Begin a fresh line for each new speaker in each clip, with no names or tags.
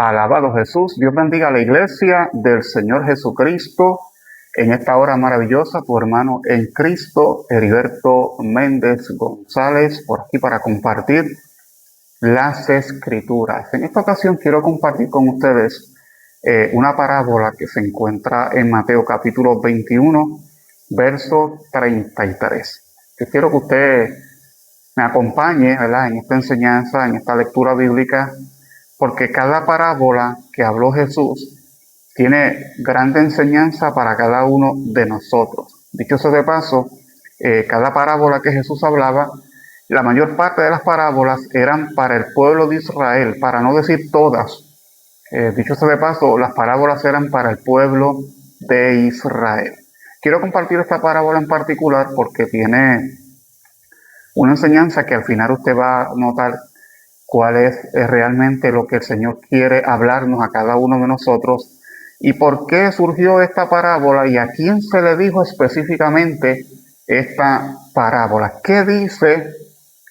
Alabado Jesús. Dios bendiga a la iglesia del Señor Jesucristo. En esta hora maravillosa, tu hermano en Cristo, Heriberto Méndez González, por aquí para compartir las Escrituras. En esta ocasión quiero compartir con ustedes una parábola que se encuentra en Mateo capítulo 21, verso 33. Yo quiero que usted me acompañe, ¿verdad?, en esta enseñanza, en esta lectura bíblica, porque cada parábola que habló Jesús tiene grande enseñanza para cada uno de nosotros. Dicho sea de paso, cada parábola que Jesús hablaba, la mayor parte de las parábolas eran para el pueblo de Israel, para no decir todas. Dicho sea de paso, las parábolas eran para el pueblo de Israel. Quiero compartir esta parábola en particular porque tiene una enseñanza que al final usted va a notar cuál es realmente lo que el Señor quiere hablarnos a cada uno de nosotros y por qué surgió esta parábola y a quién se le dijo específicamente esta parábola. ¿Qué dice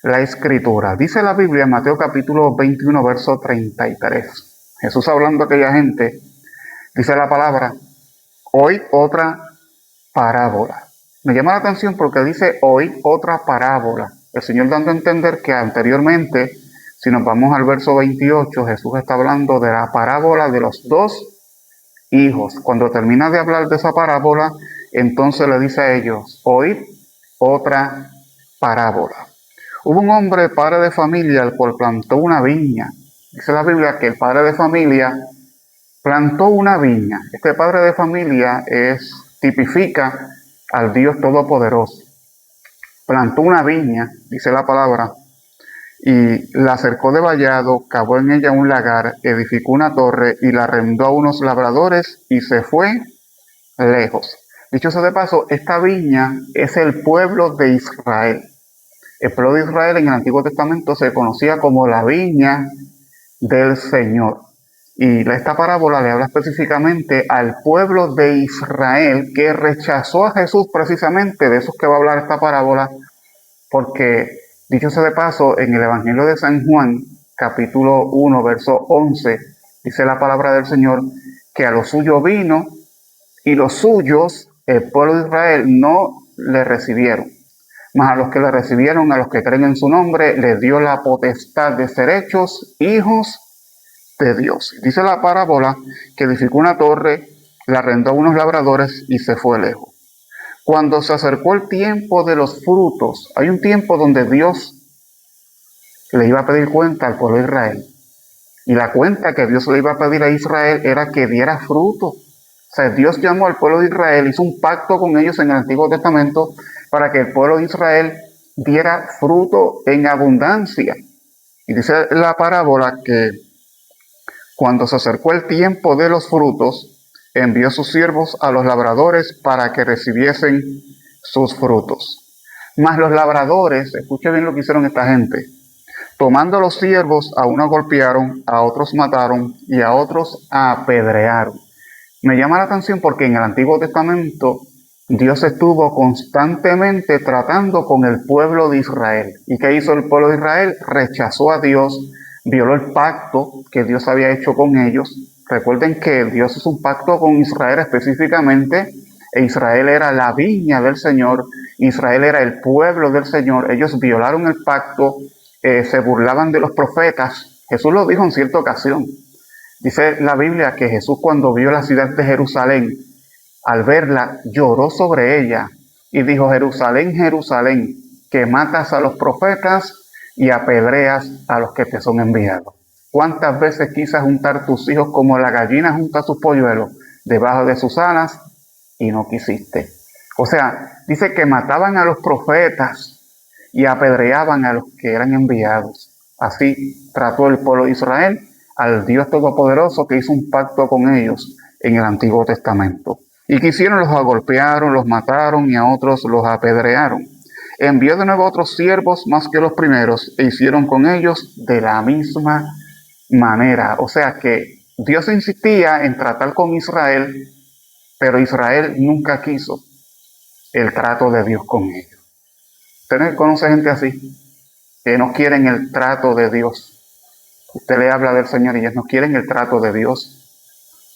la Escritura? Dice la Biblia en Mateo capítulo 21, verso 33. Jesús hablando a aquella gente, dice la palabra, hoy otra parábola. Me llama la atención porque dice hoy otra parábola. El Señor dando a entender que anteriormente, si nos vamos al verso 28, Jesús está hablando de la parábola de los dos hijos. Cuando termina de hablar de esa parábola, entonces le dice a ellos, oíd otra parábola. Hubo un hombre, padre de familia, el cual plantó una viña. Dice la Biblia que el padre de familia plantó una viña. Este padre de familia tipifica al Dios Todopoderoso. Plantó una viña, dice la palabra, y la cercó de vallado, cavó en ella un lagar, edificó una torre y la arrendó a unos labradores y se fue lejos. Dicho sea de paso, esta viña es el pueblo de Israel. El pueblo de Israel en el Antiguo Testamento se conocía como la viña del Señor. Y esta parábola le habla específicamente al pueblo de Israel que rechazó a Jesús, precisamente de esos que va a hablar esta parábola, porque dicho sea de paso, en el Evangelio de San Juan, capítulo 1, verso 11, dice la palabra del Señor, que a lo suyo vino y los suyos, el pueblo de Israel, no le recibieron. Mas a los que le recibieron, a los que creen en su nombre, les dio la potestad de ser hechos hijos de Dios. Dice la parábola que edificó una torre, la arrendó a unos labradores y se fue lejos. Cuando se acercó el tiempo de los frutos, hay un tiempo donde Dios le iba a pedir cuenta al pueblo de Israel. Y la cuenta que Dios le iba a pedir a Israel era que diera fruto. O sea, Dios llamó al pueblo de Israel, hizo un pacto con ellos en el Antiguo Testamento para que el pueblo de Israel diera fruto en abundancia. Y dice la parábola que cuando se acercó el tiempo de los frutos, envió sus siervos a los labradores para que recibiesen sus frutos. Mas los labradores, escuche bien lo que hicieron esta gente, tomando los siervos, a unos golpearon, a otros mataron y a otros apedrearon. Me llama la atención porque en el Antiguo Testamento Dios estuvo constantemente tratando con el pueblo de Israel. ¿Y qué hizo el pueblo de Israel? Rechazó a Dios, violó el pacto que Dios había hecho con ellos. Recuerden que Dios hizo un pacto con Israel específicamente, e Israel era la viña del Señor, Israel era el pueblo del Señor. Ellos violaron el pacto, se burlaban de los profetas. Jesús lo dijo en cierta ocasión. Dice la Biblia que Jesús, cuando vio la ciudad de Jerusalén, al verla, lloró sobre ella y dijo, Jerusalén, Jerusalén, que matas a los profetas y apedreas a los que te son enviados. ¿Cuántas veces quisas juntar tus hijos como la gallina junta sus polluelos debajo de sus alas y no quisiste? O sea, dice que mataban a los profetas y apedreaban a los que eran enviados. Así trató el pueblo de Israel al Dios Todopoderoso que hizo un pacto con ellos en el Antiguo Testamento. ¿Y qué hicieron? Los agolpearon, los mataron y a otros los apedrearon. Envió de nuevo otros siervos más que los primeros e hicieron con ellos de la misma manera. O sea que Dios insistía en tratar con Israel, pero Israel nunca quiso el trato de Dios con ellos. ¿Usted conoce gente así? Que no quieren el trato de Dios. Usted le habla del Señor y ellos no quieren el trato de Dios.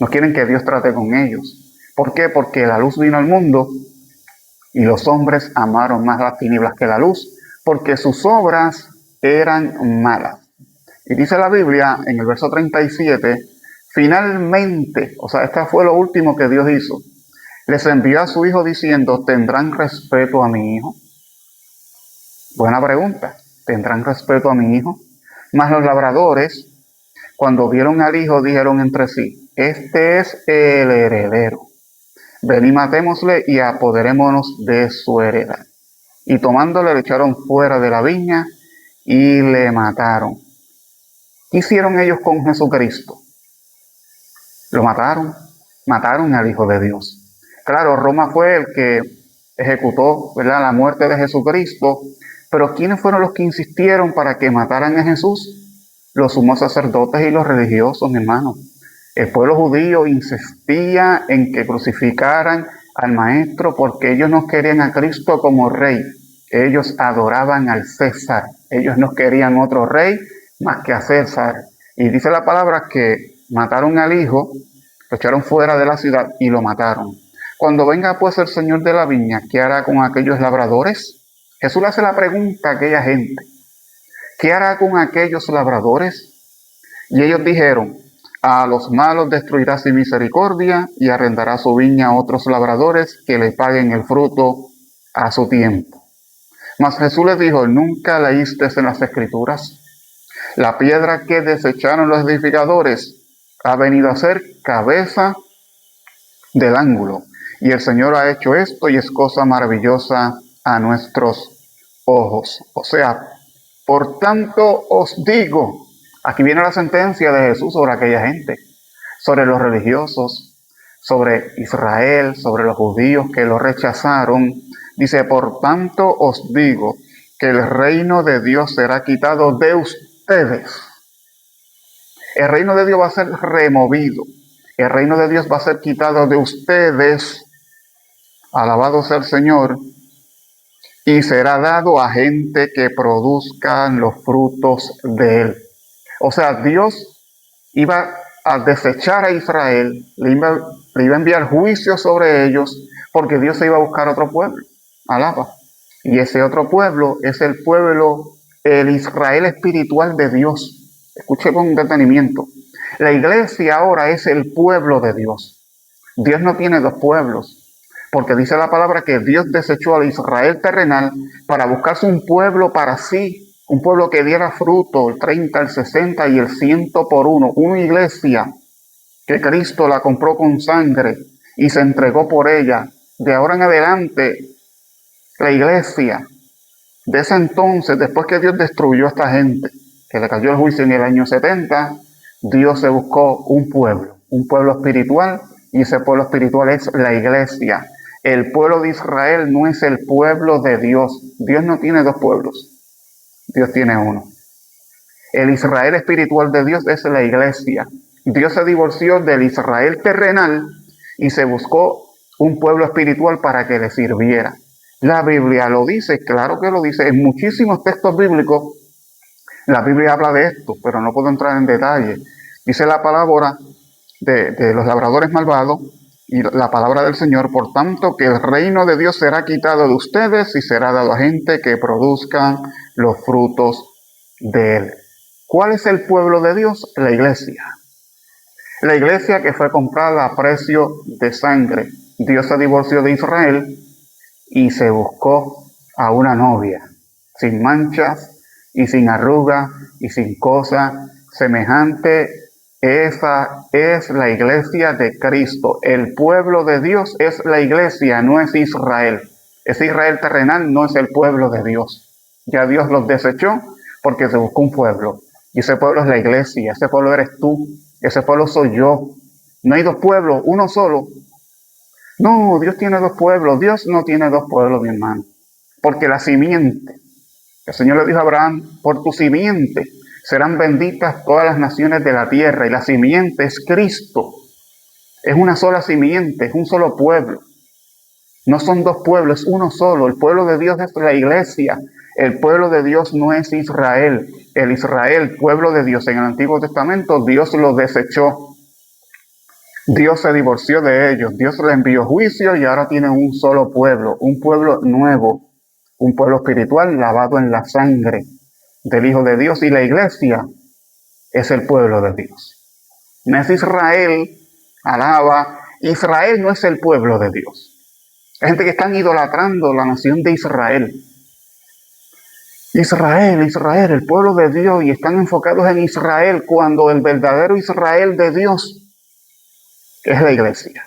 No quieren que Dios trate con ellos. ¿Por qué? Porque la luz vino al mundo y los hombres amaron más las tinieblas que la luz, porque sus obras eran malas. Y dice la Biblia en el verso 37, finalmente, o sea, este fue lo último que Dios hizo, les envió a su hijo diciendo, ¿tendrán respeto a mi hijo? Buena pregunta, ¿tendrán respeto a mi hijo? Mas los labradores, cuando vieron al hijo, dijeron entre sí, este es el heredero. Ven y matémosle y apoderémonos de su heredad. Y tomándole le echaron fuera de la viña y le mataron. ¿Qué hicieron ellos con Jesucristo? Lo mataron al Hijo de Dios. Claro, Roma fue el que ejecutó, ¿verdad?, la muerte de Jesucristo, pero ¿quiénes fueron los que insistieron para que mataran a Jesús? Los sumos sacerdotes y los religiosos, mi hermano. El pueblo judío insistía en que crucificaran al maestro porque ellos no querían a Cristo como rey. Ellos adoraban al César. Ellos no querían otro rey más que a César. Y dice la palabra que mataron al hijo, lo echaron fuera de la ciudad y lo mataron. Cuando venga pues el Señor de la viña, ¿qué hará con aquellos labradores? Jesús le hace la pregunta a aquella gente. ¿Qué hará con aquellos labradores? Y ellos dijeron, a los malos destruirá sin misericordia y arrendará su viña a otros labradores que le paguen el fruto a su tiempo. Mas Jesús les dijo, ¿nunca leíste en las Escrituras? La piedra que desecharon los edificadores ha venido a ser cabeza del ángulo. Y el Señor ha hecho esto y es cosa maravillosa a nuestros ojos. O sea, por tanto os digo, aquí viene la sentencia de Jesús sobre aquella gente, sobre los religiosos, sobre Israel, sobre los judíos que lo rechazaron. Dice, por tanto os digo que el reino de Dios será quitado de ustedes. El reino de Dios va a ser removido. El reino de Dios va a ser quitado de ustedes. Alabado sea el Señor. Y será dado a gente que produzcan los frutos de él. O sea, Dios iba a desechar a Israel, le iba a enviar juicio sobre ellos, porque Dios se iba a buscar otro pueblo. Alaba. Y ese otro pueblo es el pueblo, el Israel espiritual de Dios. Escuche con detenimiento. La iglesia ahora es el pueblo de Dios. Dios no tiene dos pueblos. Porque dice la palabra que Dios desechó al Israel terrenal para buscarse un pueblo para sí, un pueblo que diera fruto, el 30, el 60 y el 100 por uno. Una iglesia que Cristo la compró con sangre y se entregó por ella. De ahora en adelante, la iglesia, de ese entonces, después que Dios destruyó a esta gente, que le cayó el juicio en el año 70, Dios se buscó un pueblo espiritual, y ese pueblo espiritual es la iglesia. El pueblo de Israel no es el pueblo de Dios. Dios no tiene dos pueblos. Dios tiene uno. El Israel espiritual de Dios es la iglesia. Dios se divorció del Israel terrenal y se buscó un pueblo espiritual para que le sirviera. La Biblia lo dice, claro que lo dice. En muchísimos textos bíblicos la Biblia habla de esto, pero no puedo entrar en detalle. Dice la palabra de los labradores malvados, y la palabra del Señor, por tanto, que el reino de Dios será quitado de ustedes y será dado a gente que produzcan los frutos de él. ¿Cuál es el pueblo de Dios? La iglesia. La iglesia que fue comprada a precio de sangre. Dios se divorció de Israel y se buscó a una novia, sin manchas y sin arruga y sin cosa semejante. Esa es la iglesia de Cristo. El pueblo de Dios es la iglesia, no es Israel. Ese Israel terrenal no es el pueblo de Dios. Ya Dios los desechó porque se buscó un pueblo. Y ese pueblo es la iglesia, ese pueblo eres tú, ese pueblo soy yo. No hay dos pueblos, uno solo. No, Dios tiene dos pueblos. Dios no tiene dos pueblos, mi hermano. Porque la simiente, el Señor le dijo a Abraham, por tu simiente serán benditas todas las naciones de la tierra. Y la simiente es Cristo. Es una sola simiente, es un solo pueblo. No son dos pueblos, es uno solo. El pueblo de Dios es la iglesia. El pueblo de Dios no es Israel. El Israel, pueblo de Dios en el Antiguo Testamento, Dios lo desechó. Dios se divorció de ellos. Dios le envió juicio y ahora tienen un solo pueblo, un pueblo nuevo, un pueblo espiritual lavado en la sangre del Hijo de Dios. Y la iglesia es el pueblo de Dios. No es Israel, alaba. Israel no es el pueblo de Dios. Hay gente que están idolatrando la nación de Israel. Israel, Israel, el pueblo de Dios, y están enfocados en Israel cuando el verdadero Israel de Dios es la iglesia.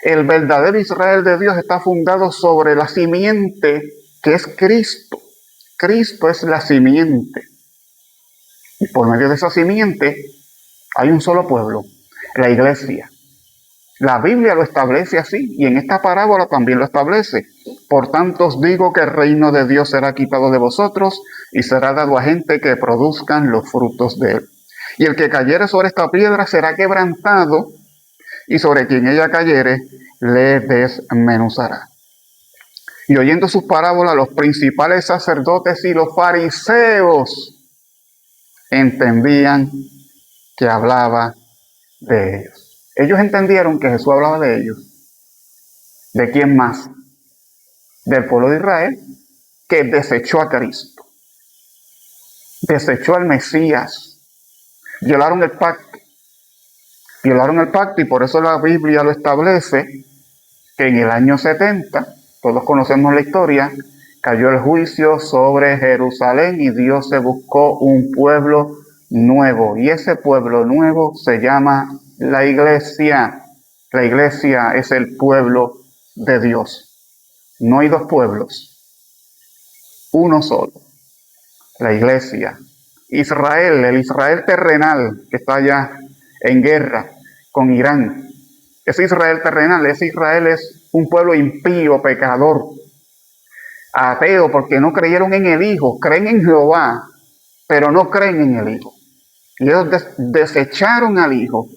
El verdadero Israel de Dios está fundado sobre la simiente que es Cristo. Cristo es la simiente. Y por medio de esa simiente hay un solo pueblo, la iglesia. La Biblia lo establece así y en esta parábola también lo establece. Por tanto os digo que el reino de Dios será quitado de vosotros y será dado a gente que produzcan los frutos de él. Y el que cayere sobre esta piedra será quebrantado y sobre quien ella cayere le desmenuzará. Y oyendo sus parábolas, los principales sacerdotes y los fariseos entendían que hablaba de ellos. Ellos entendieron que Jesús hablaba de ellos. ¿De quién más? Del pueblo de Israel, que desechó a Cristo. Desechó al Mesías. Violaron el pacto. Violaron el pacto y por eso la Biblia lo establece, que en el año 70, todos conocemos la historia, cayó el juicio sobre Jerusalén y Dios se buscó un pueblo nuevo. Y ese pueblo nuevo se llama la iglesia. La iglesia es el pueblo de Dios. No hay dos pueblos, uno solo. La iglesia. Israel, el Israel terrenal que está allá en guerra con Irán. Ese Israel terrenal, ese Israel es un pueblo impío, pecador, ateo, porque no creyeron en el Hijo. Creen en Jehová, pero no creen en el Hijo. Y ellos desecharon al Hijo.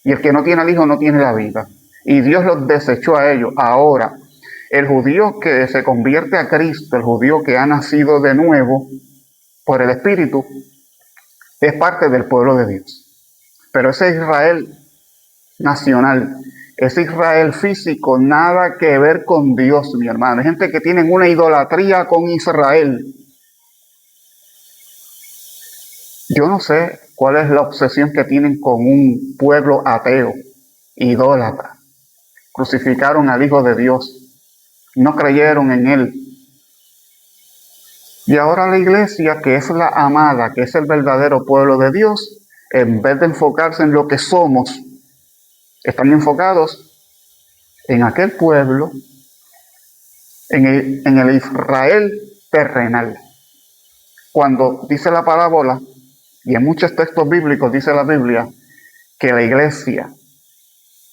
Y el que no tiene al Hijo no tiene la vida. Y Dios los desechó a ellos. Ahora, el judío que se convierte a Cristo, el judío que ha nacido de nuevo por el Espíritu, es parte del pueblo de Dios. Pero ese Israel nacional, ese Israel físico, nada que ver con Dios, mi hermano. Hay gente que tiene una idolatría con Israel. Yo no sé cuál es la obsesión que tienen con un pueblo ateo, idólatra. Crucificaron al Hijo de Dios. No creyeron en él. Y ahora la iglesia, que es la amada, que es el verdadero pueblo de Dios, en vez de enfocarse en lo que somos, están enfocados en aquel pueblo, en el Israel terrenal. Cuando dice la parábola, y en muchos textos bíblicos dice la Biblia, que la iglesia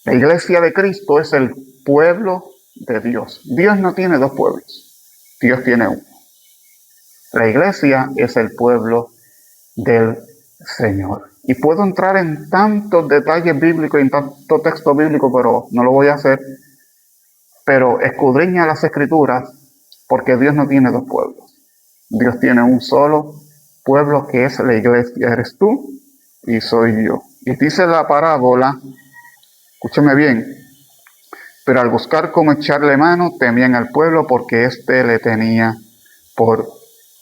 de Cristo es el pueblo de Dios. Dios no tiene dos pueblos, Dios tiene uno. La iglesia es el pueblo del Señor. Y puedo entrar en tantos detalles bíblicos y en tanto texto bíblico, pero no lo voy a hacer. Pero escudriña las Escrituras, porque Dios no tiene dos pueblos. Dios tiene un solo pueblo que es la iglesia. Eres tú y soy yo. Y dice la parábola, escúchame bien, pero al buscar cómo echarle mano, temían al pueblo porque éste le tenía por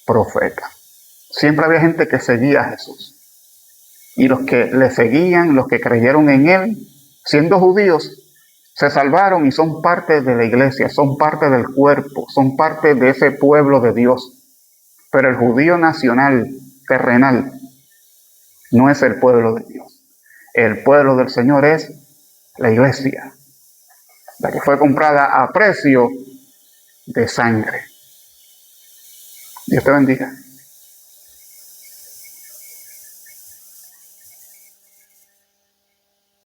profeta. Siempre había gente que seguía a Jesús. Y los que le seguían, los que creyeron en él, siendo judíos, se salvaron y son parte de la iglesia, son parte del cuerpo, son parte de ese pueblo de Dios. Pero el judío nacional, terrenal, no es el pueblo de Dios. El pueblo del Señor es la iglesia, la que fue comprada a precio de sangre. Dios te bendiga.